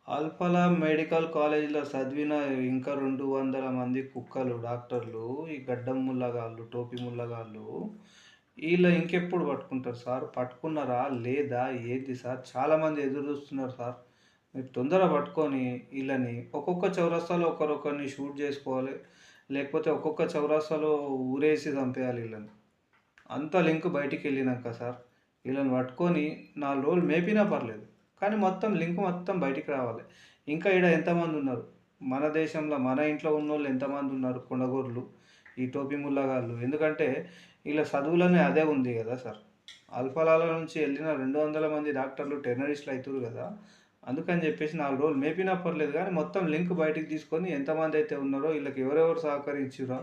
Al-Falah medical కాలేజ్‌లో చదివిన ఇంకా 200 మంది కుక్కలు, డాక్టర్లు, ఈ గడ్డం ముల్లగాళ్ళు, టోపీ ముల్లగాళ్ళు ఈళ్ళు ఇంకెప్పుడు పట్టుకుంటారు సార్? పట్టుకున్నారా? లేదా? ఏంది సార్? చాలామంది ఎదురు చూస్తున్నారు సార్. మీరు తొందరగా పట్టుకొని ఈళ్ళని ఒక్కొక్క చౌరస్తాలో ఒకరొకరిని షూట్ జేసుకోవాలి. లేకపోతే ఒక్కొక్క చౌరస్తాలో ఊరేసి చంపేయాలి ఈళ్ళని. అంతా లింక్ బయటికెళ్ళినంక సార్, ఈళ్ళని పట్టుకొని 4 రోజులు మేపినా పర్లేదు. కానీ మొత్తం లింక్ మొత్తం బయటికి రావాలి. ఇంకా ఈడ ఎంతమందున్నారు? మన దేశంలో, మన ఇంట్లో ఉన్నోళ్ళు ఎంతమందున్నారు కొండగొర్లు, ఈ టోపీ ముల్లగాళ్ళు. ఎందుకంటే ఈళ్ళ చదువులోనే అదే ఉంది గదా సార్! అల్ఫలాల నుంచి ఎళ్ళిన 200 మంది డాక్టర్లు టెర్రరిస్టులు అయితుర్రు గదా! అందుకని జెప్పేసి 4 రోజులు మేపినా పర్లేదు గానీ, మొత్తం లింక్ బయటికి తీసుకొని ఎంతమందైతే ఉన్నారో ఈళ్ళకి ఎవరెవరు సహకరించిర్రో,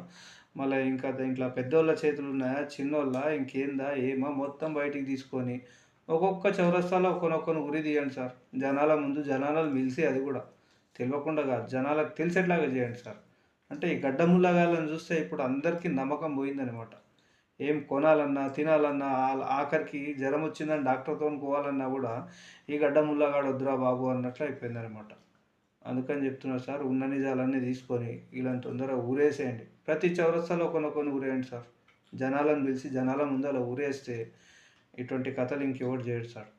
మళ్ళా ఇంకా దీంట్లో పెద్దోళ్ళ చేతులున్నాయా? చిన్నోళ్ళా? ఇంకేందా? ఏమా? మొత్తం బయటికి తీసుకొని, ఒక్కొక్క చౌరస్తాలో ఒకనొకరిని ఉరి తీయండి సార్. జనాల ముందు జనాలను పిలిసి అది గూడా. తెలవకుండా గాదు. జనాలకు తెలిసేట్లాగా జేయండి సార్. అంటే ఈ గడ్డముల్లగాళ్ళని జూస్తే ఇప్పుడు అందరికీ నమ్మకం పోయిందనమాట. ఏం కొనాలన్నా, తినాలన్నా ఆఖరికి జరమొచ్చిందని డాక్టర్‌తోని పోవాలన్నా గూడా, ఈ గడ్డముల్లగాడు వద్దురా బాబు అన్నట్లు అయిపోయిందనమాట. అందుకని చెప్తున్నా సార్, ఉన్న నిజాలన్నీ తీసుకొని ఈళ్ళని తొందరగా ఊరేసేయండి. ప్రతి చౌరస్తాలో ఒకరినొకరిని ఊరేయండి సార్. జనాలను పిలిచి జనాల ముందల ఊరేస్తే ఇటువంటి కథలు ఇంకెవడు చేయడు సార్.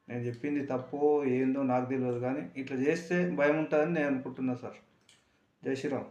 నేను చెప్పింది తప్పో ఏందో నాకు తెలవదు గానీ, ఇట్లా చేస్తే భయముంటదని నేను అనుకుంటున్నా సార్. జై శ్రీరామ్.